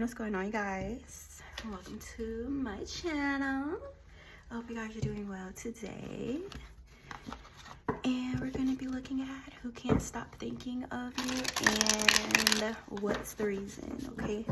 What's going on, you guys? Welcome to my channel. I hope you guys are doing well today. And we're going to be looking at who can't stop thinking of you and what's the reason, okay?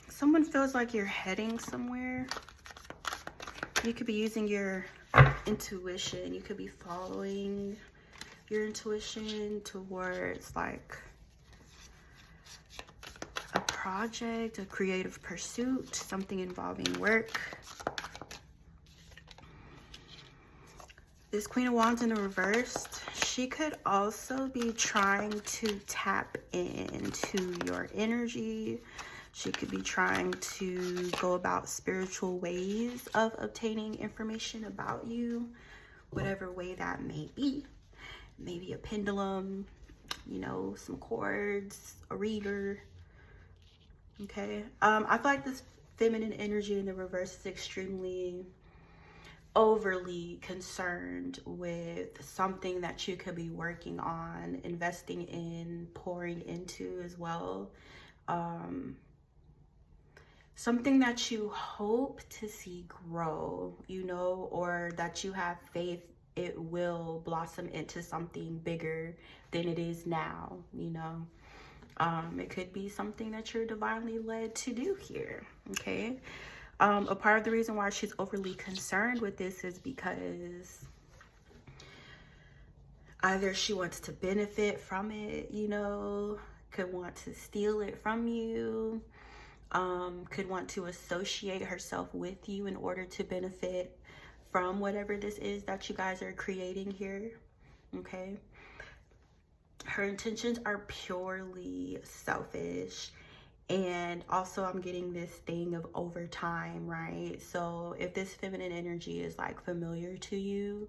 Someone feels like you're heading somewhere. You could be using your intuition. You could be following your intuition towards like a project, a creative pursuit, something involving work. This Queen of Wands in the reversed, she could also be trying to tap into your energy. She could be trying to go about spiritual ways of obtaining information about you, whatever way that may be. Maybe a pendulum, you know, some cords, a reader. Okay. I feel like this feminine energy in the reverse is extremely overly concerned with something that you could be working on, investing in, pouring into as well. Something that you hope to see grow, you know, or that you have faith it will blossom into something bigger than it is now, you know. It could be something that you're divinely led to do here, okay? A part of the reason why she's overly concerned with this is because either she wants to benefit from it, you know, could want to steal it from you, could want to associate herself with you in order to benefit from whatever this is that you guys are creating here, okay? Her intentions are purely selfish. And also I'm getting this thing of overtime, right? So if this feminine energy is like familiar to you,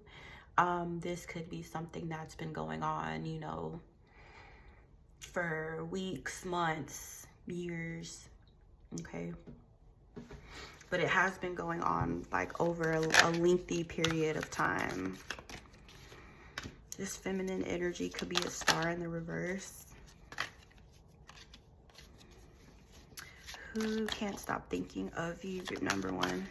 this could be something that's been going on, you know, for weeks, months, years, okay? But it has been going on like over a lengthy period of time. This feminine energy could be a star in the reverse. Who can't stop thinking of you, group number one?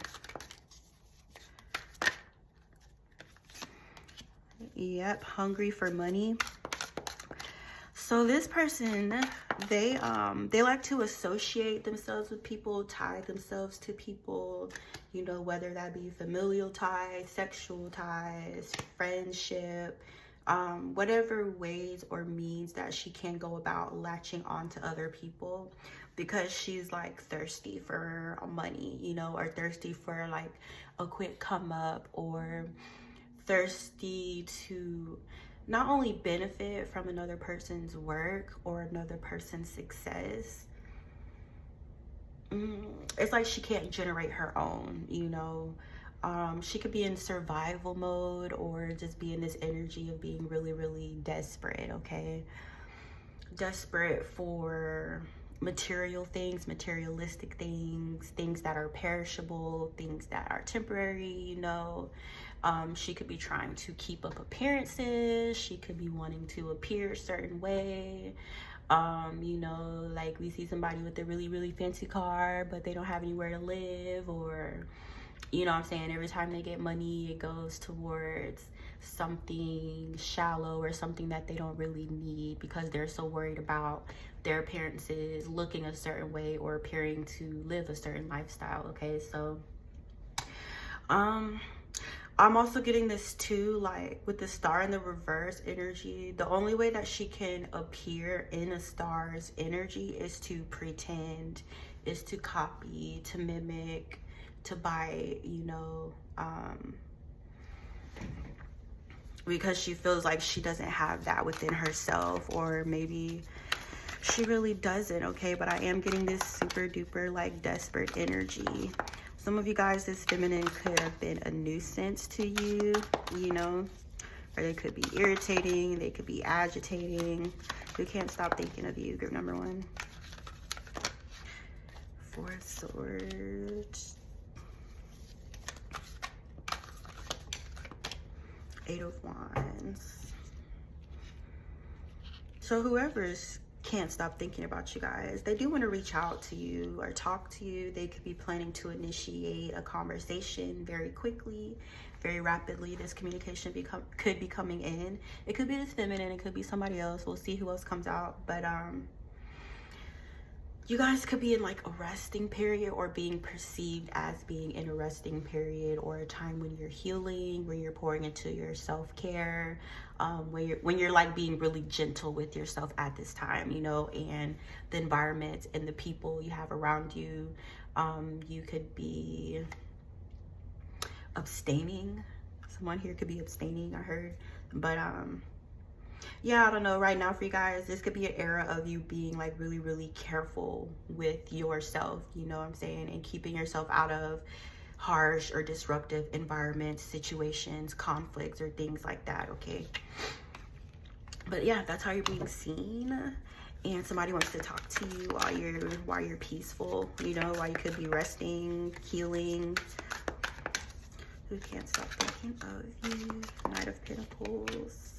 Yep, hungry for money. So this person, they like to associate themselves with people, tie themselves to people, you know, whether that be familial ties, sexual ties, friendship, whatever ways or means that she can go about latching on to other people, because she's like thirsty for money, you know, or thirsty for like a quick come up, or thirsty to not only benefit from another person's work or another person's success. It's like she can't generate her own, you know. She could be in survival mode or just be in this energy of being really, really desperate, okay? Desperate for material things, materialistic things, things that are perishable, things that are temporary, you know. She could be trying to keep up appearances. She could be wanting to appear a certain way. You know, like we see somebody with a really, really fancy car, but they don't have anywhere to live, or, you know what I'm saying, every time they get money, it goes towards something shallow or something that they don't really need because they're so worried about their appearances, looking a certain way or appearing to live a certain lifestyle, okay? So, I'm also getting this too, like with the star in the reverse energy, the only way that she can appear in a star's energy is to pretend, is to copy, to mimic, to bite, you know, because she feels like she doesn't have that within herself, or maybe She really doesn't, okay? But I am getting this super duper like desperate energy. Some of you guys, this feminine could have been a nuisance to you, you know, or they could be irritating, they could be agitating. Who can't stop thinking of you? Group number 1. 4 of Swords. 8 of Wands. So whoever's can't stop thinking about you guys, they do want to reach out to you or talk to you. They could be planning to initiate a conversation very quickly, very rapidly. This communication could be coming in. It could be this feminine, it could be somebody else. We'll see who else comes out. But you guys could be in like a resting period, or being perceived as being in a resting period, or a time when you're healing, when you're pouring into your self-care, when you're like being really gentle with yourself at this time, you know, and the environment and the people you have around you. You could be abstaining. Someone here could be abstaining, I heard. But yeah, I don't know. Right now for you guys, this could be an era of you being like really, really careful with yourself, you know what I'm saying? And keeping yourself out of harsh or disruptive environments, situations, conflicts, or things like that, okay? But yeah, that's how you're being seen. And somebody wants to talk to you while you're peaceful, you know, while you could be resting, healing. Who can't stop thinking of you? Knight of Pentacles.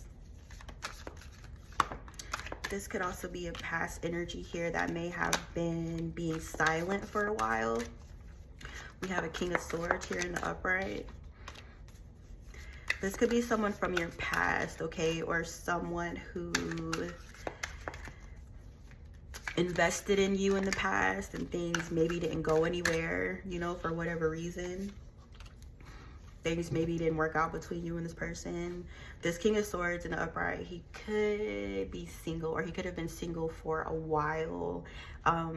This could also be a past energy here that may have been being silent for a while. We have a King of Swords here in the upright. This could be someone from your past, okay? Or someone who invested in you in the past and things maybe didn't go anywhere, you know, for whatever reason. Things maybe didn't work out between you and this person. This King of Swords in the upright, he could be single, or he could have been single for a while.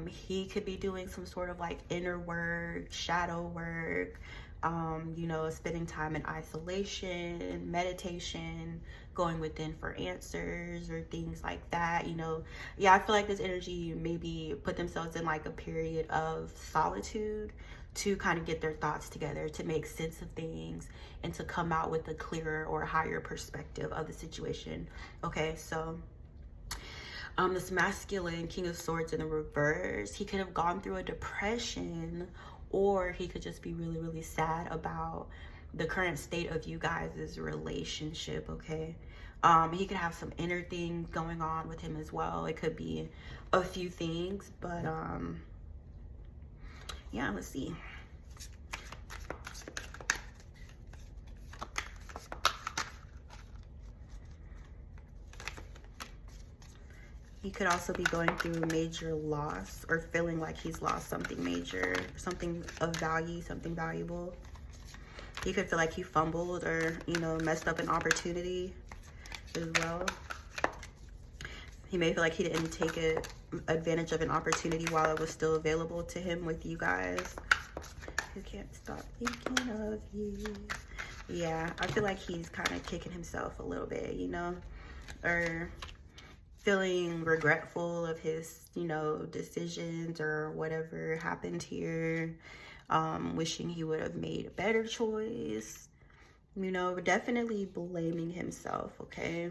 He could be doing some sort of like inner work, shadow work, you know, spending time in isolation, meditation, going within for answers or things like that, you know. Yeah, I feel like this energy maybe put themselves in like a period of solitude to kind of get their thoughts together, to make sense of things, and to come out with a clearer or higher perspective of the situation. Okay, so this masculine King of Swords in the reverse, he could have gone through a depression, or he could just be really, really sad about the current state of you guys' relationship, okay? He could have some inner things going on with him as well. It could be a few things, but yeah, let's see. He could also be going through major loss, or feeling like he's lost something major, something of value, something valuable. He could feel like he fumbled or, you know, messed up an opportunity as well. He may feel like he didn't take advantage of an opportunity while it was still available to him with you guys. Who can't stop thinking of you? Yeah, I feel like he's kind of kicking himself a little bit, you know, or feeling regretful of his, you know, decisions or whatever happened here. Wishing he would have made a better choice, you know, definitely blaming himself, okay?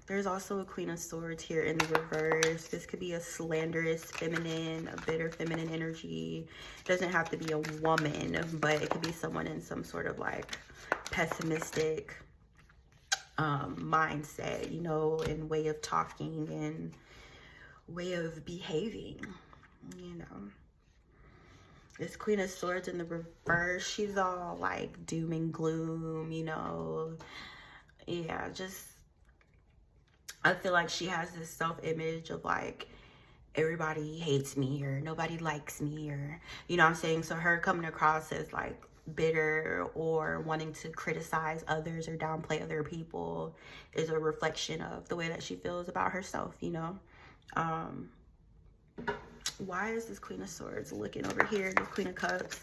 There's also a Queen of Swords here in the reverse. This could be a slanderous feminine, a bitter feminine energy. It doesn't have to be a woman, but it could be someone in some sort of like pessimistic mindset, you know, and way of talking and way of behaving, you know. This Queen of Swords in the reverse, she's all like doom and gloom, you know. Yeah, just, I feel like she has this self-image of like, everybody hates me, or nobody likes me, or, you know what I'm saying? So her coming across as like bitter or wanting to criticize others or downplay other people is a reflection of the way that she feels about herself, you know. Why is this Queen of Swords looking over here? This Queen of Cups.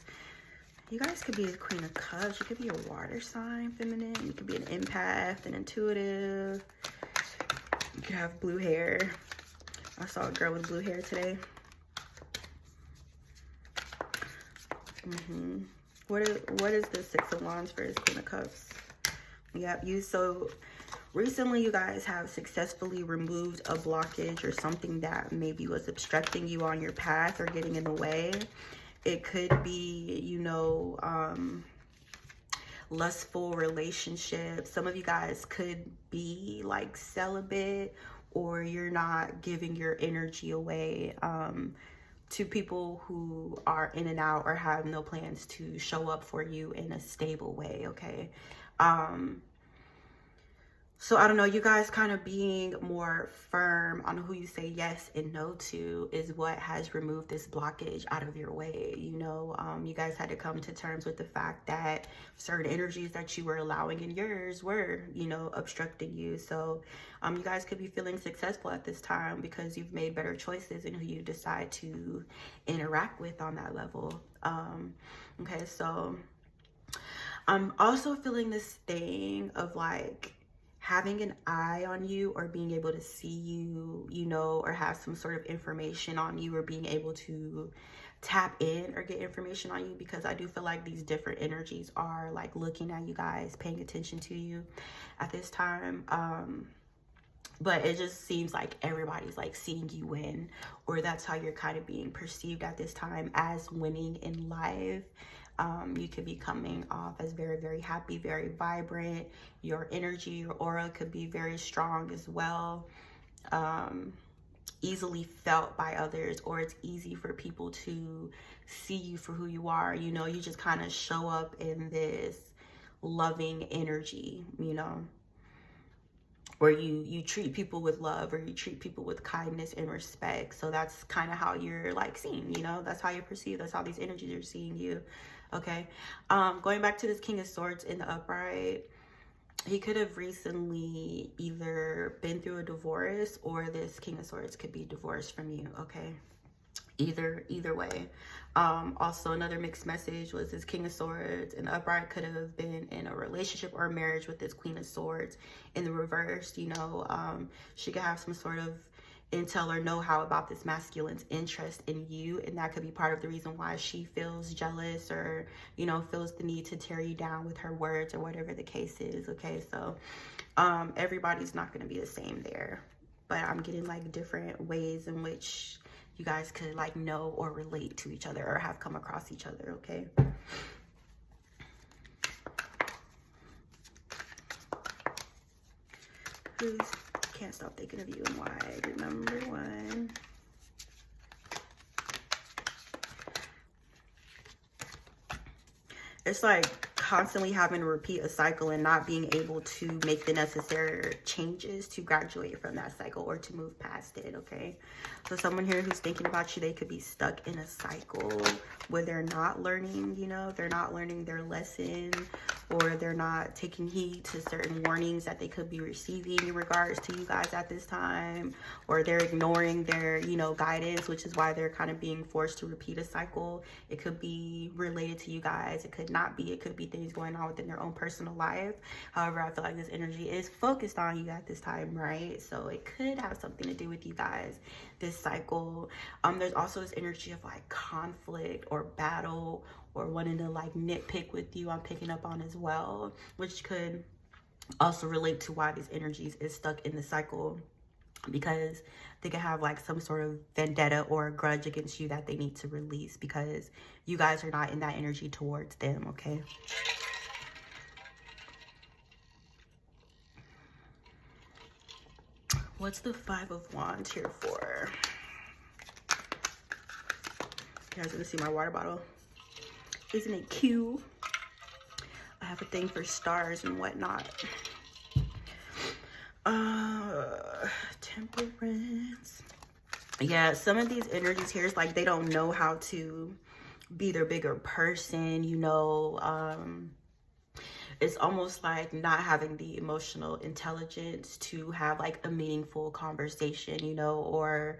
You guys could be a Queen of Cups. You could be a water sign, feminine. You could be an empath, an intuitive. You could have blue hair. I saw a girl with blue hair today. What is the Six of Wands for his Queen of Cups? Yep, so recently you guys have successfully removed a blockage or something that maybe was obstructing you on your path or getting in the way. It could be, you know, lustful relationships. Some of you guys could be like celibate, or you're not giving your energy away to people who are in and out or have no plans to show up for you in a stable way, okay? So I don't know, you guys kind of being more firm on who you say yes and no to is what has removed this blockage out of your way. You know, you guys had to come to terms with the fact that certain energies that you were allowing in yours were, you know, obstructing you. So you guys could be feeling successful at this time because you've made better choices in who you decide to interact with on that level. Okay, so I'm also feeling this thing of like having an eye on you or being able to see you, you know, or have some sort of information on you, or being able to tap in or get information on you, because I do feel like these different energies are like looking at you guys, paying attention to you at this time. But it just seems like everybody's like seeing you win, or that's how you're kind of being perceived at this time, as winning in life. You could be coming off as very, very happy, very vibrant. Your energy, your aura could be very strong as well. Easily felt by others, or it's easy for people to see you for who you are. You know, you just kind of show up in this loving energy, you know, where you treat people with love, or you treat people with kindness and respect. So that's kind of how you're like seen, you know, that's how you're perceived. That's how these energies are seeing you. Okay, going back to this King of Swords in the upright, he could have recently either been through a divorce, or this King of Swords could be divorced from you. Okay, either way. Also, another mixed message was this King of Swords in the upright could have been in a relationship or a marriage with this Queen of Swords in the reverse. You know, she could have some sort of intel or know-how about this masculine's interest in you, and that could be part of the reason why she feels jealous, or, you know, feels the need to tear you down with her words, or whatever the case is. Okay, so everybody's not going to be the same there, but I'm getting like different ways in which you guys could like know or relate to each other, or have come across each other. Okay, please. Can't stop thinking of you and why. Number one. It's like constantly having to repeat a cycle and not being able to make the necessary changes to graduate from that cycle or to move past it. Okay, so someone here who's thinking about you, they could be stuck in a cycle where they're not learning, you know, they're not learning their lesson, or they're not taking heed to certain warnings that they could be receiving in regards to you guys at this time, or they're ignoring their, you know, guidance, which is why they're kind of being forced to repeat a cycle. It could be related to you guys, it could not be, it could be things going on within their own personal life. However, I feel like this energy is focused on you at this time, right? So it could have something to do with you guys, this cycle. There's also this energy of like conflict or battle, or wanting to like nitpick with you, I'm picking up on as well, which could also relate to why these energies is stuck in the cycle, because they could have like some sort of vendetta or a grudge against you that they need to release, because you guys are not in that energy towards them. Okay, what's the Five of Wands here for? You guys gonna see my water bottle? Isn't it cute? I have a thing for stars and whatnot. Temperance. Yeah, some of these energies here is like they don't know how to be their bigger person, you know. It's almost like not having the emotional intelligence to have like a meaningful conversation, you know, or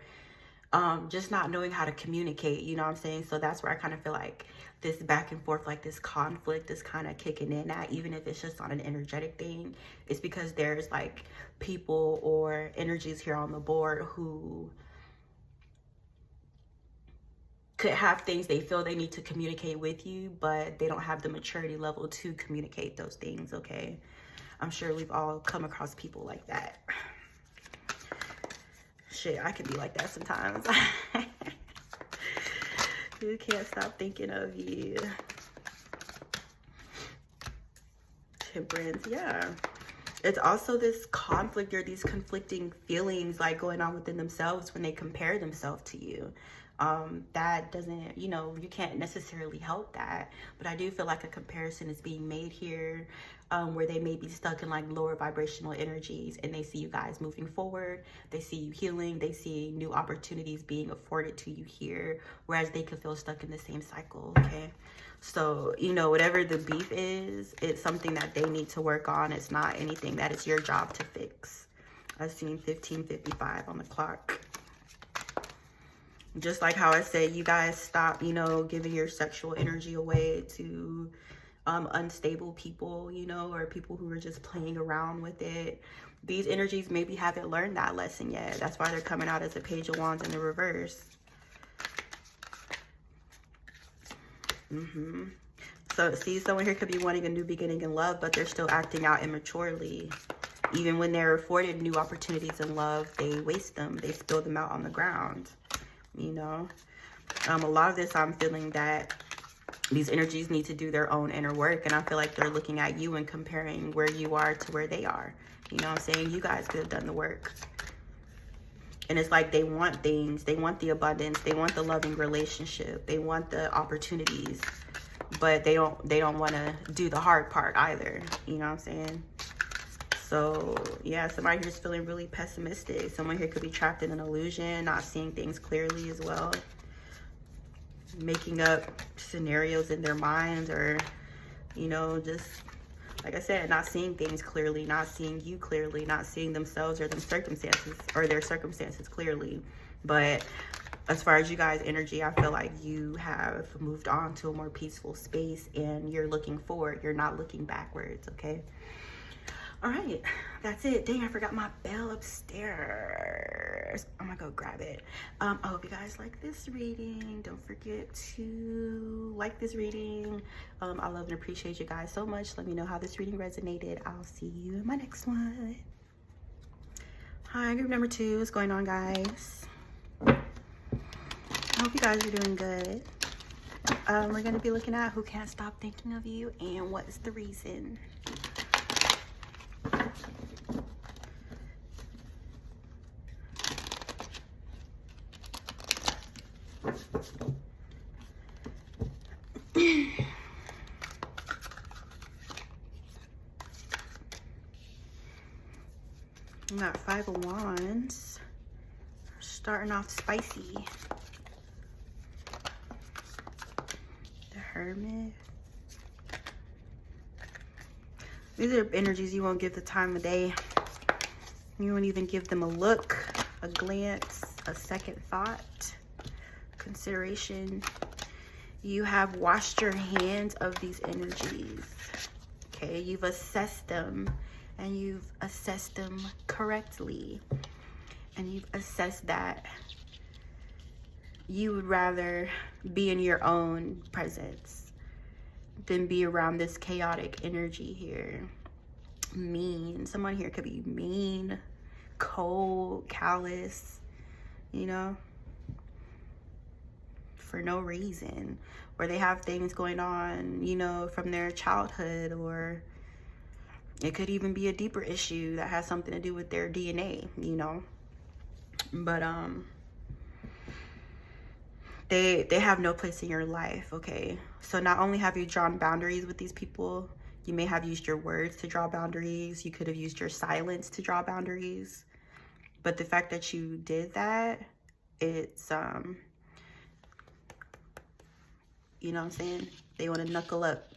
just not knowing how to communicate, you know what I'm saying? So that's where I kind of feel like this back and forth, like this conflict is kind of kicking in at, even if it's just on an energetic thing. It's because there's like people or energies here on the board who could have things they feel they need to communicate with you, but they don't have the maturity level to communicate those things, okay? I'm sure we've all come across people like that. Shit, I can be like that sometimes. You can't stop thinking of you. Temperance, yeah. It's also this conflict or these conflicting feelings like going on within themselves when they compare themselves to you. That doesn't, you know, you can't necessarily help that, but I do feel like a comparison is being made here, where they may be stuck in like lower vibrational energies, and they see you guys moving forward, they see you healing, they see new opportunities being afforded to you here, whereas they could feel stuck in the same cycle, okay? So, you know, whatever the beef is, it's something that they need to work on. It's not anything that it's your job to fix. I've seen 15:55 on the clock. Just like how I said, you guys stop, you know, giving your sexual energy away to unstable people, you know, or people who are just playing around with it. These energies maybe haven't learned that lesson yet. That's why they're coming out as a Page of Wands in the reverse. So see, someone here could be wanting a new beginning in love, but they're still acting out immaturely. Even when they're afforded new opportunities in love, they waste them. They spill them out on the ground, you know. A lot of this, I'm feeling that these energies need to do their own inner work, and I feel like they're looking at you and comparing where you are to where they are. You know what I'm saying? You guys could have done the work. And it's like they want things. They want the abundance. They want the loving relationship. They want the opportunities. But they don't want to do the hard part either. You know what I'm saying? So, yeah, somebody here's feeling really pessimistic. Someone here could be trapped in an illusion, not seeing things clearly as well. Making up scenarios in their minds, or, you know, just, like I said, not seeing things clearly, not seeing you clearly, not seeing themselves or their circumstances clearly. But as far as you guys' energy, I feel like you have moved on to a more peaceful space and you're looking forward. You're not looking backwards, okay? All right, that's it. Dang, I forgot my bell upstairs. I'm gonna go grab it. I hope you guys like this reading. Don't forget to like this reading. I love and appreciate you guys so much. Let me know how this reading resonated. I'll see you in my next one. Hi, group number 2. What's going on, guys? I hope you guys are doing good. We're gonna be looking at who can't stop thinking of you and what is the reason. We got 5 of Wands. Starting off spicy. The Hermit. These are energies you won't give the time of day. You won't even give them a look, a glance, a second thought, consideration. You have washed your hands of these energies. Okay, you've assessed them, and you've assessed them correctly. And you've assessed that you would rather be in your own presence than be around this chaotic energy here. Mean. Someone here could be mean, cold, callous, you know, for no reason. Or they have things going on, you know, from their childhood, or it could even be a deeper issue that has something to do with their DNA, you know. But they have no place in your life, okay? So not only have you drawn boundaries with these people, you may have used your words to draw boundaries. You could have used your silence to draw boundaries. But the fact that you did that, it's you know what I'm saying? They want to knuckle up.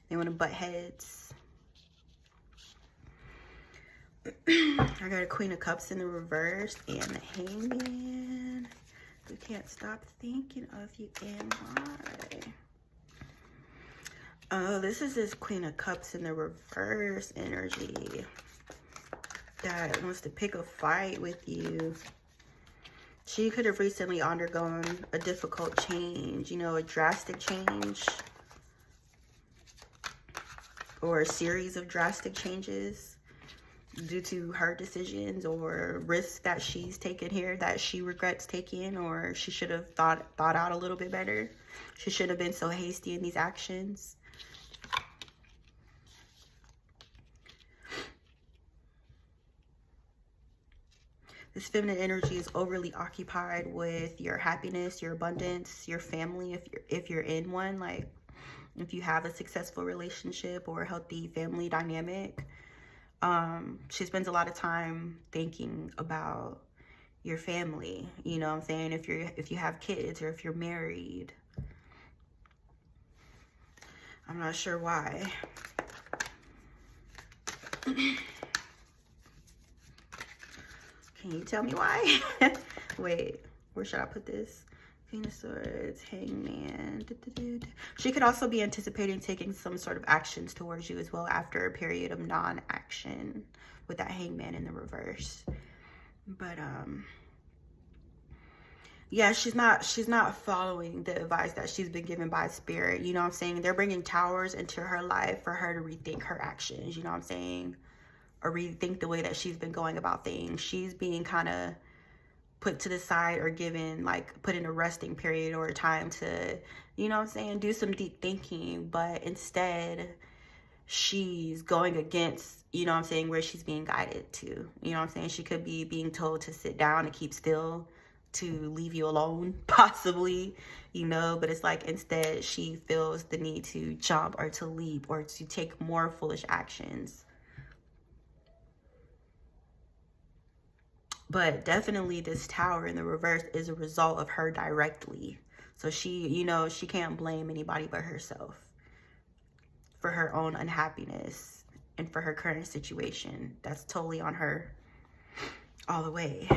They want to butt heads. I got a Queen of Cups in the reverse and the Hangman. We can't stop thinking of you and why. Oh, this is this Queen of Cups in the reverse energy that wants to pick a fight with you. She could have recently undergone a difficult change, you know, a drastic change, or a series of drastic changes due to her decisions or risks that she's taken here that she regrets taking, or she should have thought out a little bit better. She shouldn't have been so hasty in these actions. This feminine energy is overly occupied with your happiness, your abundance, your family, if you're in one, like if you have a successful relationship or a healthy family dynamic. She spends a lot of time thinking about your family, you know what I'm saying? If you have kids or if you're married. I'm not sure why. Can you tell me why? Wait, where should I put this? Queen of Swords, Hangman. She could also be anticipating taking some sort of actions towards you as well after a period of non-action with that Hangman in the reverse. But yeah, she's not following the advice that she's been given by Spirit. You know what I'm saying? They're bringing towers into her life for her to rethink her actions. You know what I'm saying? Or rethink the way that she's been going about things. She's being kind of put to the side or given, like, put in a resting period or a time to, you know what I'm saying, do some deep thinking. But instead, she's going against, you know what I'm saying, where she's being guided to. You know what I'm saying? She could be being told to sit down and keep still, to leave you alone, possibly, you know, but it's like instead she feels the need to jump or to leap or to take more foolish actions. But definitely this tower in the reverse is a result of her directly. So she, you know, she can't blame anybody but herself for her own unhappiness and for her current situation. That's totally on her all the way.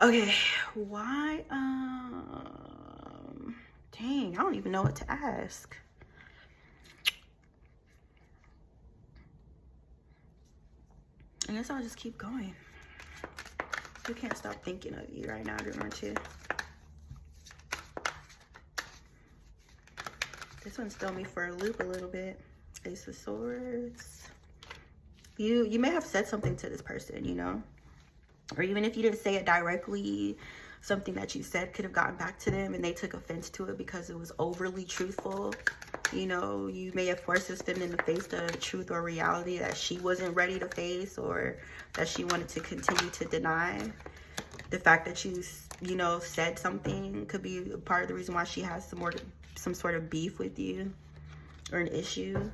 Okay, why, dang, I don't even know what to ask. I guess I'll just keep going. We can't stop thinking of you right now, aren't you? This one's throwing me for a loop a little bit. Ace of Swords. You may have said something to this person, you know? Or even if you didn't say it directly, something that you said could have gotten back to them and they took offense to it because it was overly truthful. You know, you may have forced this feminine to face the truth or reality that she wasn't ready to face, or that she wanted to continue to deny. The fact that you know, said something could be a part of the reason why she has some sort of beef with you or an issue.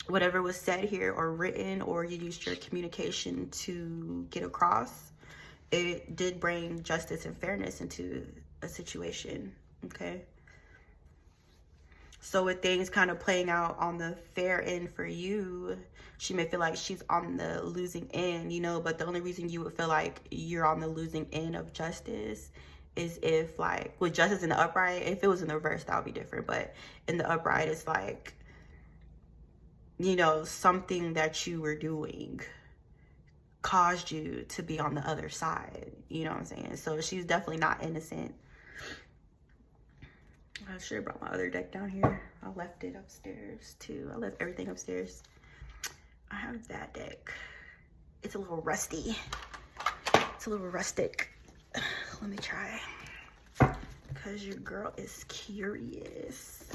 Whatever was said here or written, or you used your communication to get across, it did bring justice and fairness into a situation, okay? So with things kind of playing out on the fair end for you, she may feel like she's on the losing end, you know, but the only reason you would feel like you're on the losing end of justice is if, like, with justice in the upright, if it was in the reverse, that would be different. But in the upright, it's like, you know, something that you were doing caused you to be on the other side. You know what I'm saying? So she's definitely not innocent. I should have brought my other deck down here. I left it upstairs too. I left everything upstairs. I have that deck. It's a little rusty. It's a little rustic. Let me try. Because your girl is curious.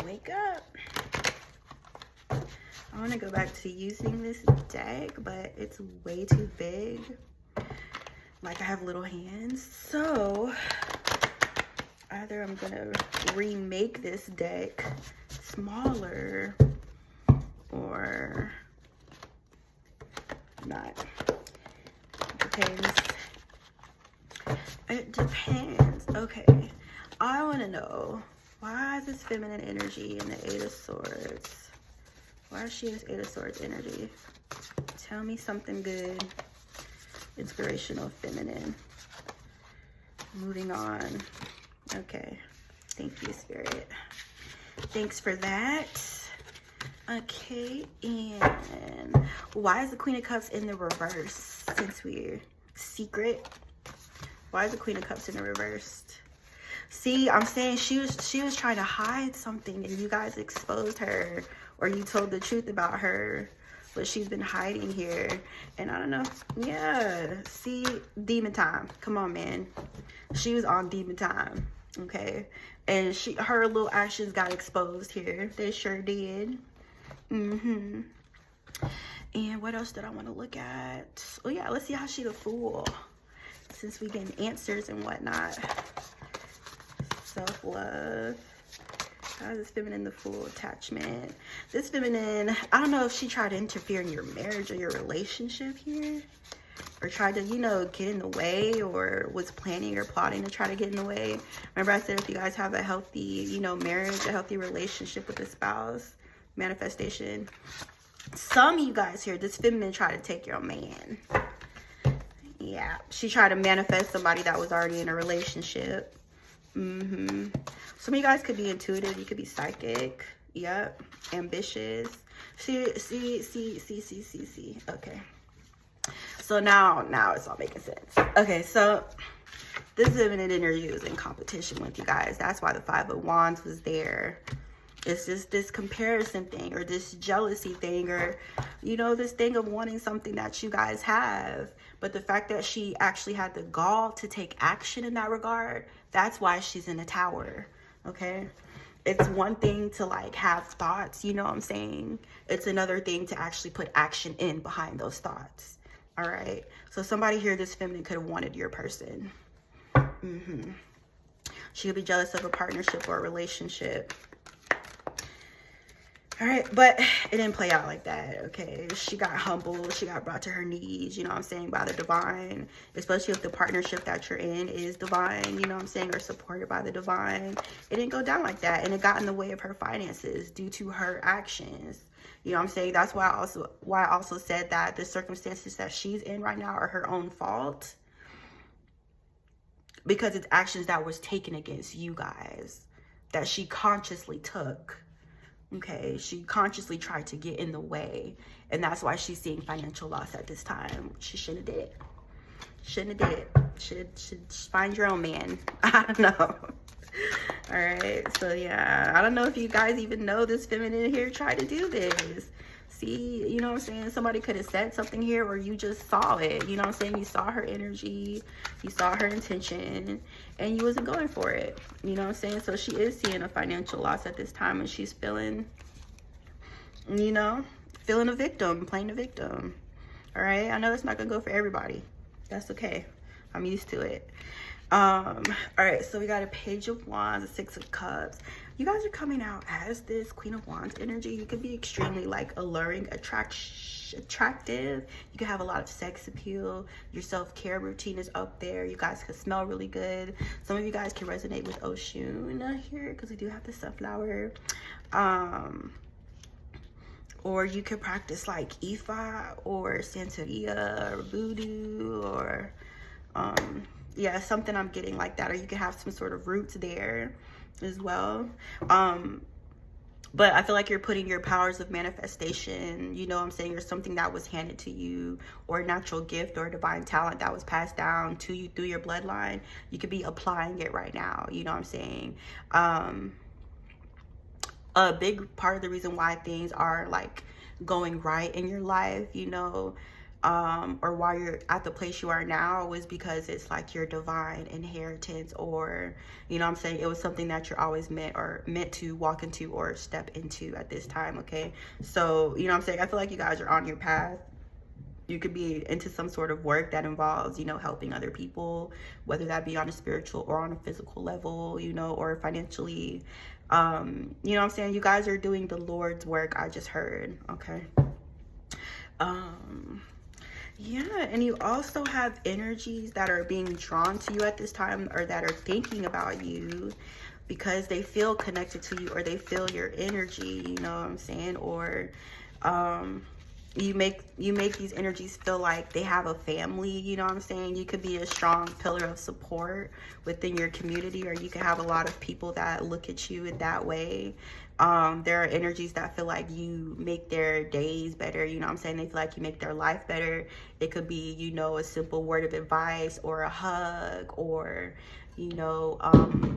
Wake up. I want to go back to using this deck, but it's way too big. Like, I have little hands. So either I'm gonna remake this deck smaller or not. It depends. Okay, I want to know, why is this feminine energy in the Eight of Swords? Why is she in this Eight of Swords energy? Tell me something good. Inspirational feminine. Moving on. Okay. Thank you, Spirit. Thanks for that. Okay, and why is the Queen of Cups in the reverse? Since we're secret, why is the Queen of Cups in the reverse? See, I'm saying she was trying to hide something, and you guys exposed her, or you told the truth about her, but she's been hiding here. And I don't know. Yeah, see, demon time. Come on, man. She was on demon time. Okay, and her little actions got exposed here. They sure did. And what else did I want to look at? Oh yeah, let's see how she the fool, since we getting answers and whatnot. Self-love. How is this feminine the fool? Attachment. This feminine, I don't know if she tried to interfere in your marriage or your relationship here, or tried to, you know, get in the way, or was planning or plotting to try to get in the way. Remember I said if you guys have a healthy, you know, marriage, a healthy relationship with a spouse, manifestation. Some of you guys here, this feminine tried to take your man. Yeah, she tried to manifest somebody that was already in a relationship. Some of you guys could be intuitive. You could be psychic. Yep. Ambitious. See. Okay. So now it's all making sense. Okay, so this feminine energy is in competition with you guys. That's why the Five of Wands was there. It's just this comparison thing, or this jealousy thing, or, you know, this thing of wanting something that you guys have. But the fact that she actually had the gall to take action in that regard, that's why she's in the tower. Okay. It's one thing to like have thoughts, you know what I'm saying? It's another thing to actually put action in behind those thoughts. All right. So somebody here, this feminine, could have wanted your person. She could be jealous of a partnership or a relationship. All right, but it didn't play out like that, okay? She got humbled. She got brought to her knees, you know what I'm saying, by the divine, especially if the partnership that you're in is divine, you know what I'm saying, or supported by the divine. It didn't go down like that, and it got in the way of her finances due to her actions. You know what I'm saying? That's why I also said that the circumstances that she's in right now are her own fault, because it's actions that was taken against you guys that she consciously took. Okay, she consciously tried to get in the way, and that's why she's seeing financial loss at this time. She shouldn't have did it. Shouldn't have did it. Should find your own man. I don't know. All right, so yeah, I don't know if you guys even know this feminine here tried to do this. See, you know what I'm saying? Somebody could have said something here, or you just saw it. You know what I'm saying? You saw her energy, you saw her intention, and you wasn't going for it. You know what I'm saying? So she is seeing a financial loss at this time, and she's feeling, you know, feeling a victim, playing a victim. All right? I know it's not going to go for everybody. That's okay. I'm used to it. All right, so we got a Page of Wands, a Six of Cups. You guys are coming out as this Queen of Wands energy. You could be extremely like alluring, attractive. You could have a lot of sex appeal. Your self-care routine is up there. You guys could smell really good. Some of you guys can resonate with Oshun here, because we do have the sunflower. Or you could practice like Ifa or Santeria or Voodoo, or yeah, something I'm getting like that. Or you could have some sort of roots there as well. But I feel like you're putting your powers of manifestation, you know what I'm saying, or something that was handed to you, or a natural gift or a divine talent that was passed down to you through your bloodline. You could be applying it right now, you know what I'm saying. A big part of the reason why things are like going right in your life, you know, or why you're at the place you are now, is because it's like your divine inheritance, or, you know what I'm saying, it was something that you're always meant to walk into or step into at this time. Okay, so you know what I'm saying, I feel like you guys are on your path. You could be into some sort of work that involves, you know, helping other people, whether that be on a spiritual or on a physical level, you know, or financially. You know what I'm saying, you guys are doing the Lord's work, I just heard. Okay. Yeah, and you also have energies that are being drawn to you at this time, or that are thinking about you because they feel connected to you, or they feel your energy, you know what I'm saying, or you make these energies feel like they have a family, you know what I'm saying? You could be a strong pillar of support within your community, or you could have a lot of people that look at you in that way. There are energies that feel like you make their days better, you know what I'm saying? They feel like you make their life better. It could be, you know, a simple word of advice or a hug, or you know,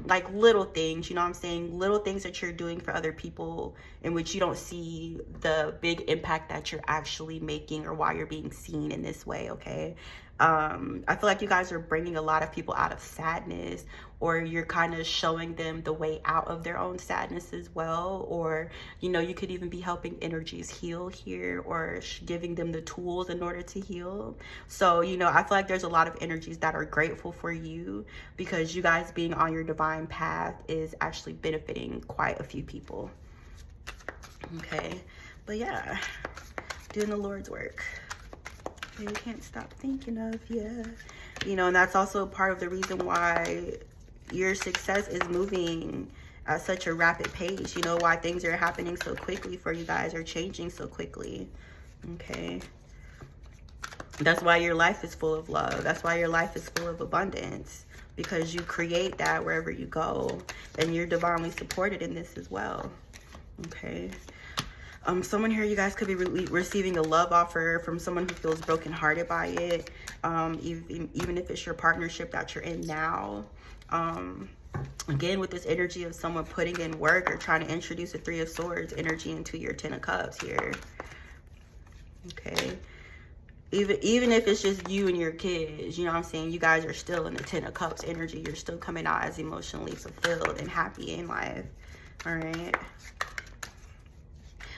like little things, you know what I'm saying? Little things that you're doing for other people in which you don't see the big impact that you're actually making, or why you're being seen in this way, okay? I feel like you guys are bringing a lot of people out of sadness, or you're kind of showing them the way out of their own sadness as well. Or, you know, you could even be helping energies heal here, or giving them the tools in order to heal. So, you know, I feel like there's a lot of energies that are grateful for you, because you guys being on your divine path is actually benefiting quite a few people. Okay, but yeah, doing the Lord's work. You can't stop thinking of you. You know, and that's also part of the reason why your success is moving at such a rapid pace. You know, why things are happening so quickly for you guys, are changing so quickly. Okay. That's why your life is full of love. That's why your life is full of abundance, because you create that wherever you go, and you're divinely supported in this as well. Okay. Someone here, you guys could be receiving a love offer from someone who feels brokenhearted by it. Even if it's your partnership that you're in now. Again, with this energy of someone putting in work or trying to introduce a Three of Swords energy into your Ten of Cups here. Okay. Even if it's just you and your kids, you know what I'm saying? You guys are still in the Ten of Cups energy. You're still coming out as emotionally fulfilled and happy in life. All right.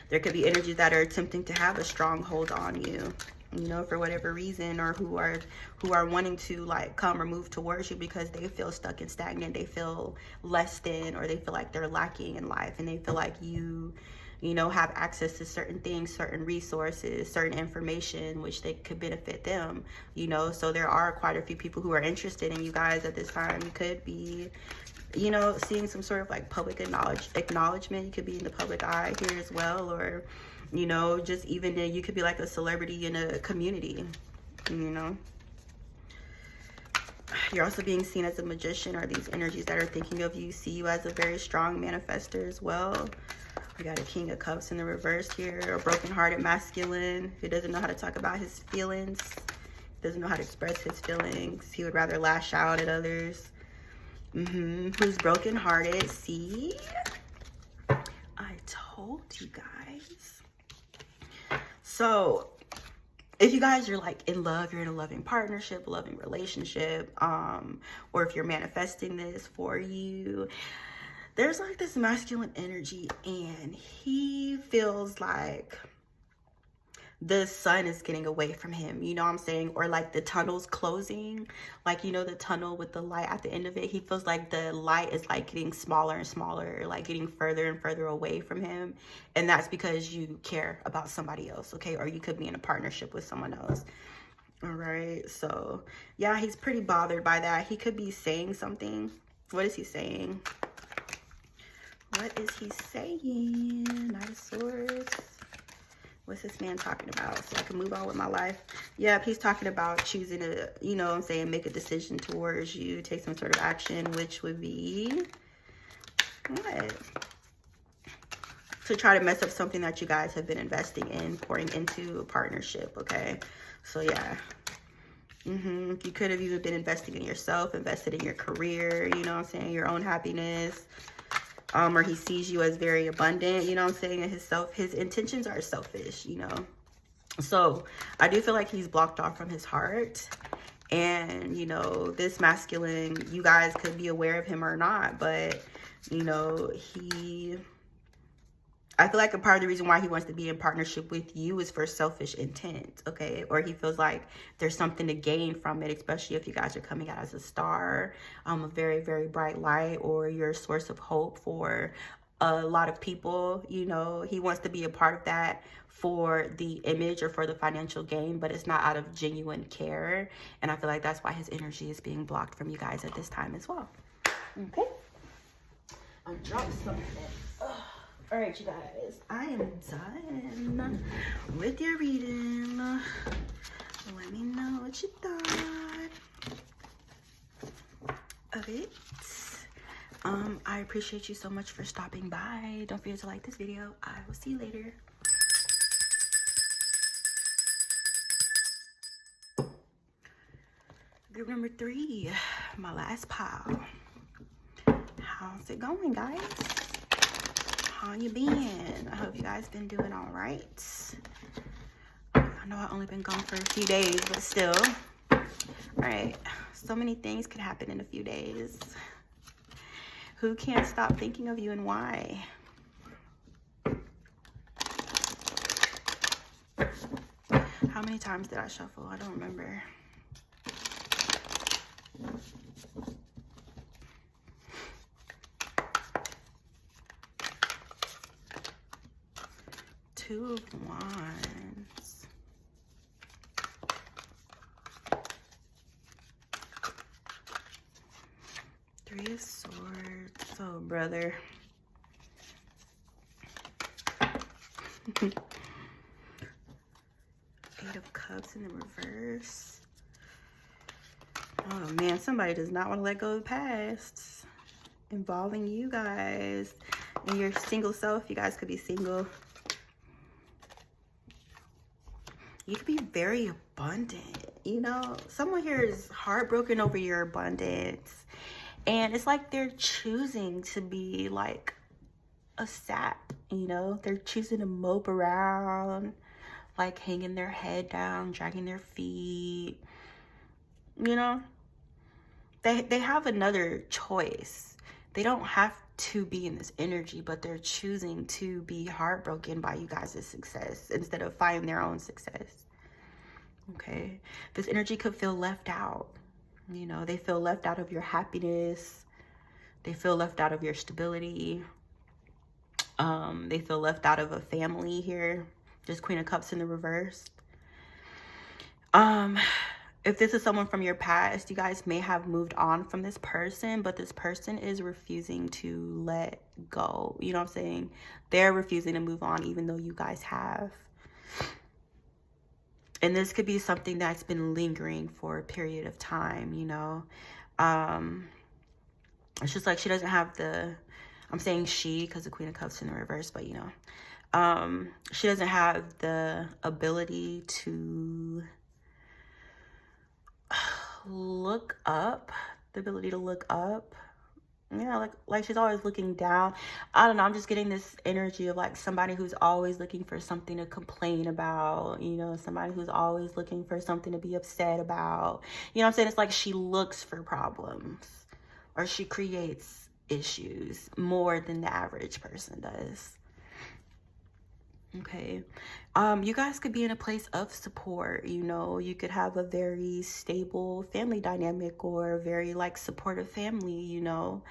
There could be energies that are attempting to have a strong hold on you, you know, for whatever reason, or who are wanting to like come or move towards you because they feel stuck and stagnant. They feel less than, or they feel like they're lacking in life, and they feel like you know, have access to certain things, certain resources, certain information, which they could benefit them, you know. So there are quite a few people who are interested in you guys at this time. You could be, you know, seeing some sort of like public acknowledgement. You could be in the public eye here as well, or, you know, just even you could be like a celebrity in a community, you know. You're also being seen as a magician, or these energies that are thinking of you see you as a very strong manifester as well. We got a King of Cups in the reverse here, a broken-hearted masculine who doesn't know how to talk about his feelings, doesn't know how to express his feelings. He would rather lash out at others. Who's broken-hearted. See? I told you guys. So, if you guys are like in love, you're in a loving partnership, a loving relationship, or if you're manifesting this for you, there's like this masculine energy, and he feels like the sun is getting away from him, you know what I'm saying? Or like the tunnel's closing, like, you know, the tunnel with the light at the end of it. He feels like the light is like getting smaller and smaller, like getting further and further away from him. And that's because you care about somebody else, okay? Or you could be in a partnership with someone else. All right, so yeah, he's pretty bothered by that. He could be saying something. What is he saying? What is he saying? Knight of Swords. What's this man talking about? So I can move on with my life. Yep, he's talking about choosing to, you know what I'm saying, make a decision towards you, take some sort of action, which would be what? To try to mess up something that you guys have been investing in, pouring into a partnership, okay? So yeah. You could have even been investing in yourself, invested in your career, you know what I'm saying, your own happiness. Or he sees you as very abundant, you know what I'm saying, and his intentions are selfish, you know. So I do feel like he's blocked off from his heart. And, you know, this masculine, you guys could be aware of him or not, but, you know, I feel like a part of the reason why he wants to be in partnership with you is for selfish intent, okay? Or he feels like there's something to gain from it, especially if you guys are coming out as a star, a very, very bright light, or you're a source of hope for a lot of people. You know, he wants to be a part of that for the image or for the financial gain, but it's not out of genuine care. And I feel like that's why his energy is being blocked from you guys at this time as well. Okay. I'm dropping something. All right, you guys, I am done with your reading. Let me know what you thought of it. I appreciate you so much for stopping by. Don't forget to like this video. I will see you later. Group number 3, my last pile. How's it going, guys? How you been? I hope you guys been doing all right. I know I only been gone for a few days, but still. All right, so many things could happen in a few days. Who can't stop thinking of you and why? How many times did I shuffle? I don't remember. Two of Wands. Three of Swords. Oh, brother. Eight of Cups in the reverse. Oh, man. Somebody does not want to let go of the past. Involving you guys. And your single self. You guys could be single. You could be very abundant. You know, someone here is heartbroken over your abundance. And it's like they're choosing to be like a sap, you know? They're choosing to mope around, like hanging their head down, dragging their feet. You know? They have another choice. They don't have to be in this energy, but they're choosing to be heartbroken by you guys' success instead of finding their own success. Okay? This energy could feel left out. You know, they feel left out of your happiness. They feel left out of your stability. They feel left out of a family here. Just Queen of Cups in the reverse. If this is someone from your past, you guys may have moved on from this person, but this person is refusing to let go. You know what I'm saying? They're refusing to move on even though you guys have. And this could be something that's been lingering for a period of time, you know. It's just like she doesn't have the, I'm saying she because the Queen of Cups in the reverse, but you know. She doesn't have the ability to look up. The ability to look up. Yeah, like she's always looking down. I don't know. I'm just getting this energy of like somebody who's always looking for something to complain about. You know, somebody who's always looking for something to be upset about. You know what I'm saying? It's like she looks for problems or she creates issues more than the average person does. Okay. You guys could be in a place of support. You know, you could have a very stable family dynamic or a very like supportive family, you know.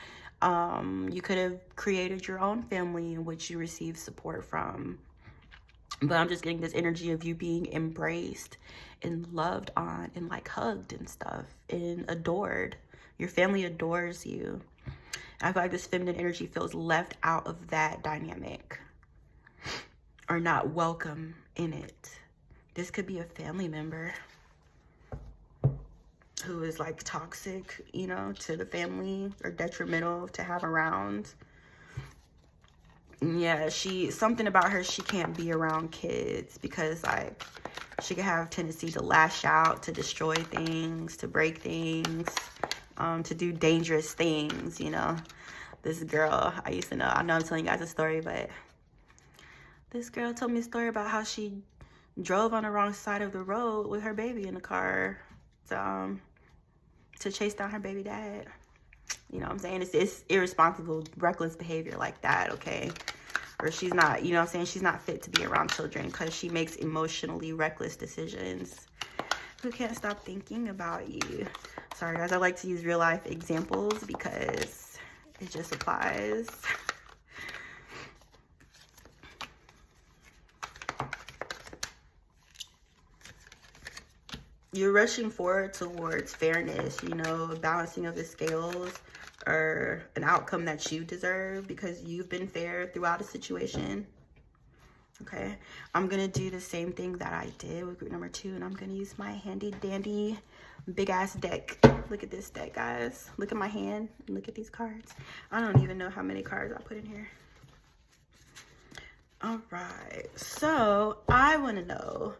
You could have created your own family in which you receive support from. But I'm just getting this energy of you being embraced and loved on and like hugged and stuff and adored. Your family adores you. I feel like this feminine energy feels left out of that dynamic. Or not welcome in it. This could be a family member who is like toxic, you know, to the family or detrimental to have around. Yeah, something about her, she can't be around kids because like she could have tendency to lash out, to destroy things, to break things, to do dangerous things, you know. This girl, I used to know, I know I'm telling you guys a story, but this girl told me a story about how she drove on the wrong side of the road with her baby in the car to chase down her baby dad. You know what I'm saying? It's irresponsible, reckless behavior like that, okay? Or she's not, you know what I'm saying? She's not fit to be around children because she makes emotionally reckless decisions. Who can't stop thinking about you? Sorry, guys. I like to use real life examples because it just applies. You're rushing forward towards fairness, you know, balancing of the scales, or an outcome that you deserve because you've been fair throughout a situation. Okay, I'm gonna do the same thing that I did with group number 2, and I'm gonna use my handy dandy big ass deck. Look at this deck, guys. Look at my hand. Look at these cards. I don't even know how many cards I put in here. All right, so I want to know,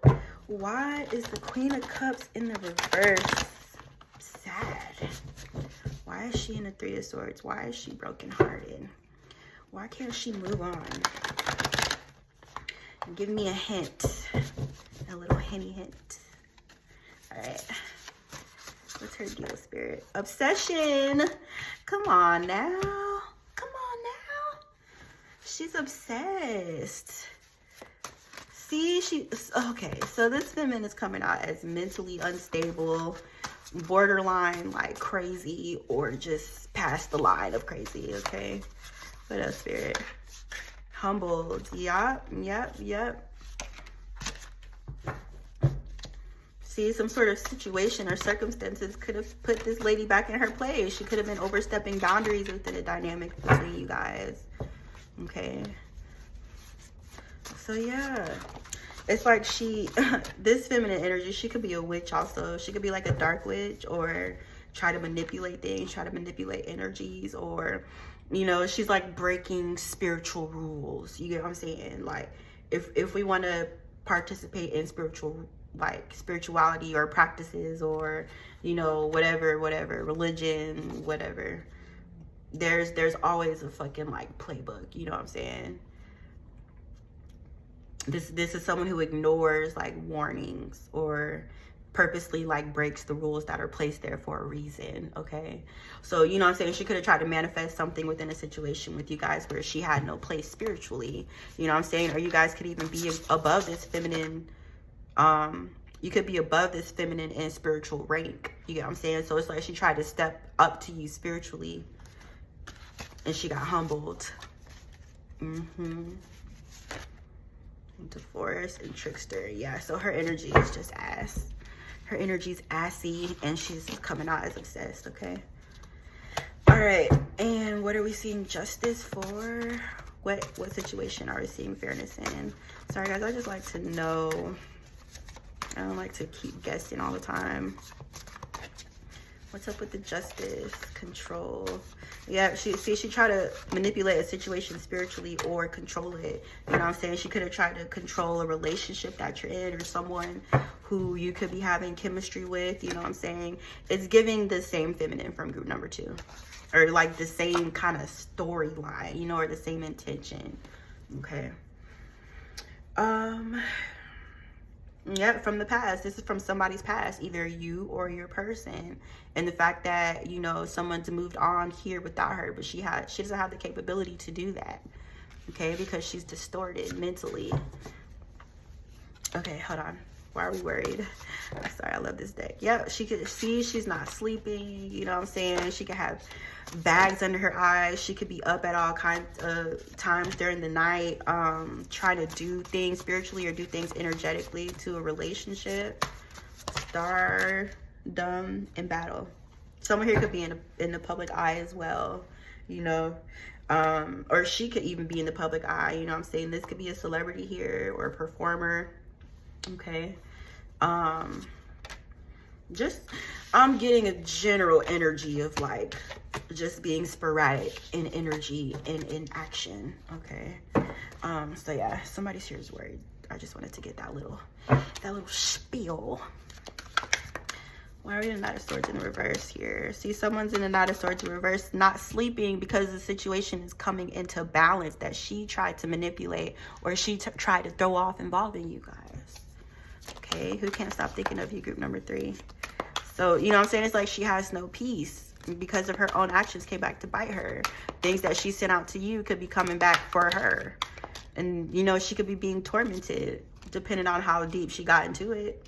why is the Queen of Cups in the reverse sad? Why is she in the Three of Swords? Why is she brokenhearted? Why can't she move on? Give me a hint, a little hint. All right, what's her deal, Spirit? Obsession. Come on now. Come on now. She's obsessed. See, okay, so this feminine is coming out as mentally unstable, borderline like crazy, or just past the line of crazy, okay? What else, Spirit? Humbled. Yep. See, some sort of situation or circumstances could have put this lady back in her place. She could have been overstepping boundaries within a dynamic between you guys. Okay. So yeah, it's like this feminine energy, she could be a witch also. She could be like a dark witch, or try to manipulate things, try to manipulate energies, or, you know, she's like breaking spiritual rules. You get what I'm saying? Like, if we want to participate in spirituality or practices, or, you know, whatever, religion, whatever, there's always a fucking like playbook. You know what I'm saying? This is someone who ignores like warnings, or purposely like breaks the rules that are placed there for a reason. Okay, so you know what I'm saying, she could have tried to manifest something within a situation with you guys where she had no place spiritually. You know what I'm saying? Or you guys could even be above this feminine, you could be above this feminine in spiritual rank. You get what I'm saying? So it's like she tried to step up to you spiritually, and she got humbled. Divorce and trickster. Yeah, so her energy is just ass. Her energy's assy, and she's coming out as obsessed. Okay, all right, and what are we seeing justice for? What situation are we seeing fairness in? Sorry guys, I just like to know. I don't like to keep guessing all the time. What's up with the justice? Control. Yeah, she tried to manipulate a situation spiritually or control it. You know what I'm saying? She could have tried to control a relationship that you're in, or someone who you could be having chemistry with. You know what I'm saying? It's giving the same feminine from group number 2. Or like the same kind of storyline, you know, or the same intention. Okay. Yeah, from the past. This is from somebody's past, either you or your person. And the fact that, you know, someone's moved on here without her, but she doesn't have the capability to do that. Okay, because she's distorted mentally. Okay, hold on. Why are we worried? Sorry, I love this deck. Yeah, she could see she's not sleeping. You know what I'm saying? She could have bags under her eyes. She could be up at all kinds of times during the night, trying to do things spiritually or do things energetically to a relationship. Star, dumb, and battle. Someone here could be in the public eye as well, you know, or she could even be in the public eye. You know what I'm saying? This could be a celebrity here or a performer. Okay. Just I'm getting a general energy of like just being sporadic in energy and in action. Okay. So yeah, somebody's here is worried. I just wanted to get that little spiel. Why are we in the Knight of Swords in the reverse here? See, someone's in the Knight of Swords in reverse, not sleeping because the situation is coming into balance that she tried to manipulate, or she tried to throw off involving you guys. Okay, who can't stop thinking of you, group number 3? So, you know what I'm saying? It's like she has no peace because of her own actions came back to bite her. Things that she sent out to you could be coming back for her. And, you know, she could be being tormented depending on how deep she got into it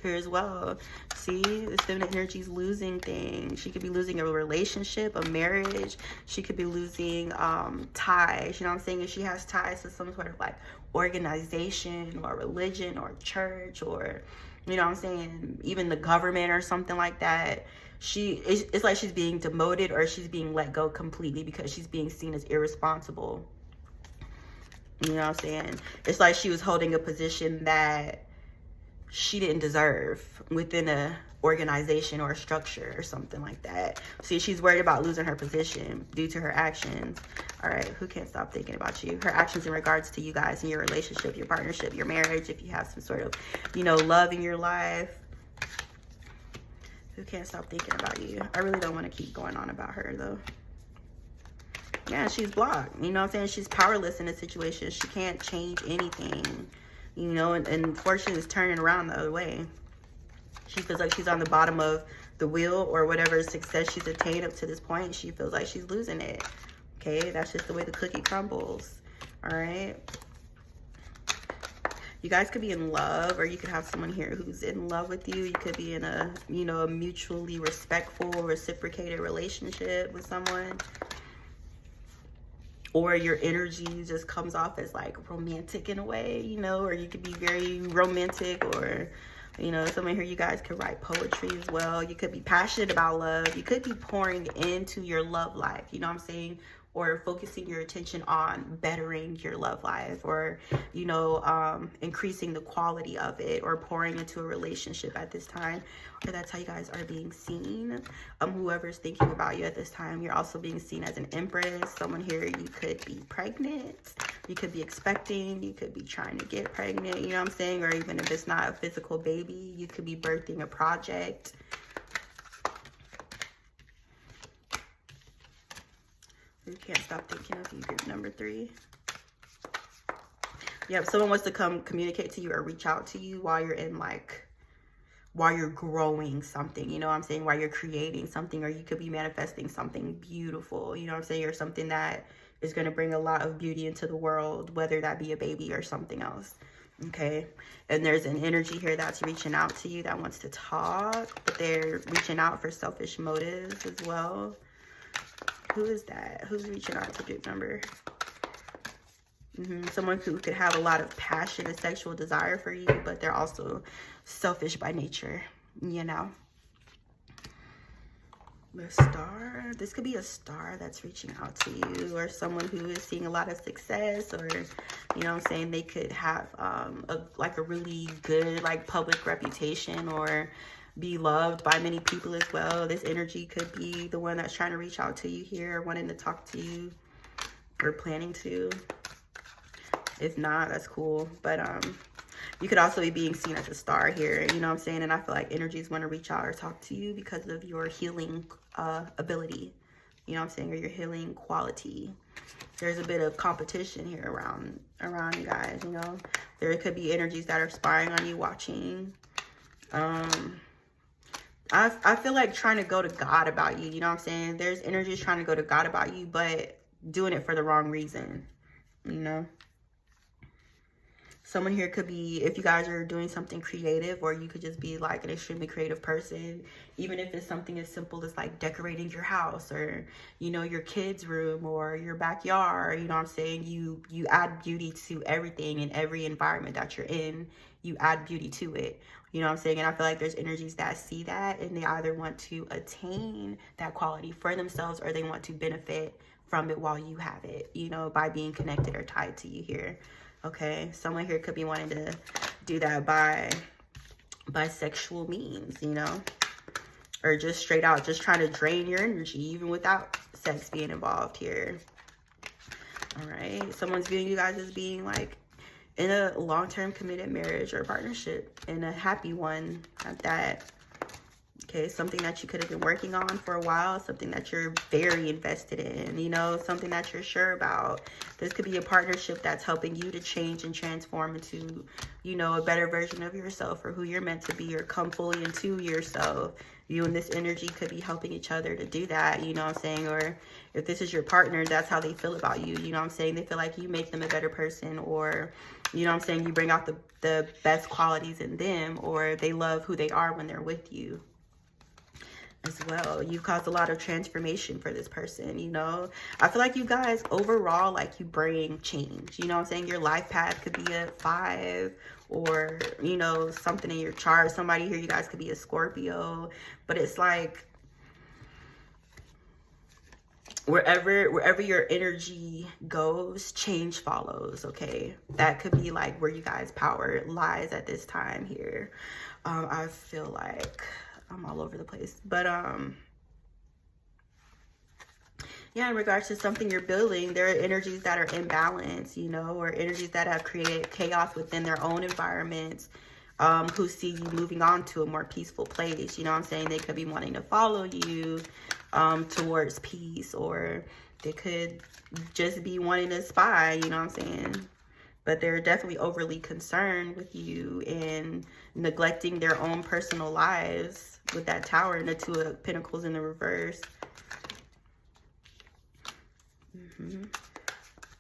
here as well. See, this feminine energy is losing things. She could be losing a relationship, a marriage. She could be losing ties. You know what I'm saying? If she has ties to some sort of like organization or religion or church, or You know what I'm saying? Even the government or something like that. It's like she's being demoted or she's being let go completely because she's being seen as irresponsible. You know what I'm saying? It's like she was holding a position that she didn't deserve within a organization or a structure or something like that. See, she's worried about losing her position due to her actions. All right, who can't stop thinking about you? Her actions in regards to you guys and your relationship, your partnership, your marriage, if you have some sort of, you know, love in your life. Who can't stop thinking about you? I really don't want to keep going on about her though. Yeah, she's blocked. You know what I'm saying? She's powerless in a situation. She can't change anything. You know, and fortune is turning around the other way. She feels like she's on the bottom of the wheel or whatever success she's attained up to this point. She feels like she's losing it. Okay, that's just the way the cookie crumbles. All right. You guys could be in love, or you could have someone here who's in love with you. You could be in a, you know, a mutually respectful, reciprocated relationship with someone. Or your energy just comes off as like romantic in a way, you know, or you could be very romantic, or, you know, someone here, you guys could write poetry as well. You could be passionate about love. You could be pouring into your love life, you know what I'm saying? Or focusing your attention on bettering your love life, or, you know, increasing the quality of it, or pouring into a relationship at this time. Or that's how you guys are being seen. Whoever's thinking about you at this time, you're also being seen as an empress. Someone here, you could be pregnant, you could be expecting, you could be trying to get pregnant, you know what I'm saying? Or even if it's not a physical baby, you could be birthing a project. You can't stop thinking of you, group number 3. Yep, someone wants to come communicate to you or reach out to you while you're in like, while you're growing something, you know what I'm saying? While you're creating something, or you could be manifesting something beautiful, you know what I'm saying? Or something that is going to bring a lot of beauty into the world, whether that be a baby or something else. Okay, and there's an energy here that's reaching out to you that wants to talk, but they're reaching out for selfish motives as well. Who is that? Who's reaching out to group number? Someone who could have a lot of passion and sexual desire for you, but they're also selfish by nature, you know? The Star. This could be a star that's reaching out to you, or someone who is seeing a lot of success, or, you know what I'm saying, they could have a really good like public reputation, or be loved by many people as well. This energy could be the one that's trying to reach out to you here, wanting to talk to you, or planning to. If not, that's cool. But you could also be being seen as a star here, you know what I'm saying? And I feel like energies want to reach out or talk to you because of your healing ability, you know what I'm saying, or your healing quality. There's a bit of competition here around you guys, you know? There could be energies that are spying on you, watching. I feel like trying to go to God about you, you know what I'm saying? There's energies trying to go to God about you, but doing it for the wrong reason, you know? Someone here could be, if you guys are doing something creative, or you could just be like an extremely creative person, even if it's something as simple as like decorating your house, or, you know, your kids' room, or your backyard, you know what I'm saying? You add beauty to everything, in every environment that you're in, you add beauty to it, you know what I'm saying? And I feel like there's energies that see that, and they either want to attain that quality for themselves, or they want to benefit from it while you have it, you know, by being connected or tied to you here. Okay, someone here could be wanting to do that by sexual means, you know, or just straight out just trying to drain your energy, even without sex being involved here. All right, someone's viewing you guys as being like in a long-term committed marriage or partnership, and a happy one at that. Okay, something that you could have been working on for a while, something that you're very invested in, you know, something that you're sure about. This could be a partnership that's helping you to change and transform into, you know, a better version of yourself, or who you're meant to be, or come fully into yourself. You and this energy could be helping each other to do that, you know what I'm saying? Or if this is your partner, that's how they feel about you, you know what I'm saying? They feel like you make them a better person, or, you know what I'm saying, you bring out the best qualities in them, or they love who they are when they're with you as well. You've caused a lot of transformation for this person, you know? I feel like you guys overall, like, you bring change, you know what I'm saying? Your life path could be a 5 or, you know, something in your chart. Somebody here, you guys could be a Scorpio, but it's like wherever your energy goes, change follows. Okay, that could be like where you guys' power lies at this time here. I feel like I'm all over the place, but yeah, in regards to something you're building, there are energies that are imbalanced, you know, or energies that have created chaos within their own environments, who see you moving on to a more peaceful place. You know what I'm saying? They could be wanting to follow you towards peace, or they could just be wanting to spy, you know what I'm saying? But they're definitely overly concerned with you and neglecting their own personal lives with that Tower and the Two of Pentacles in the reverse.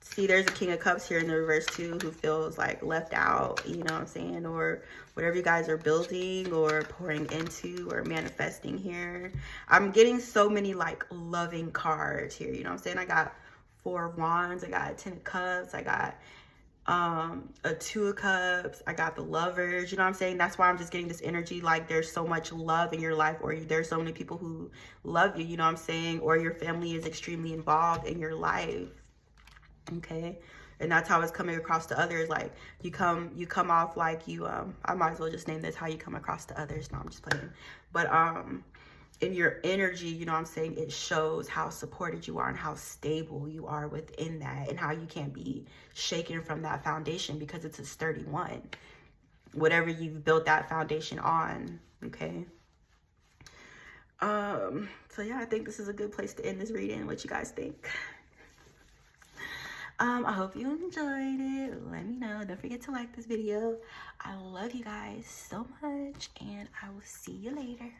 See, there's a King of Cups here in the reverse too, who feels like left out, you know what I'm saying? Or whatever you guys are building or pouring into or manifesting here. I'm getting so many like loving cards here, you know what I'm saying? I got 4 of Wands, I got 10 of Cups, I got a 2 of Cups, I got the Lovers, you know what I'm saying? That's why I'm just getting this energy like there's so much love in your life, or there's so many people who love you, you know what I'm saying? Or your family is extremely involved in your life. Okay, and that's how it's coming across to others. Like you come off like you I might as well just name this how you come across to others. No, I'm just playing. But in your energy, you know what I'm saying, it shows how supported you are and how stable you are within that, and how you can't be shaken from that foundation because it's a sturdy one, whatever you've built that foundation on. Okay, so yeah, I think this is a good place to end this reading. What you guys think? I hope you enjoyed it. Let me know. Don't forget to like this video. I love you guys so much, and I will see you later.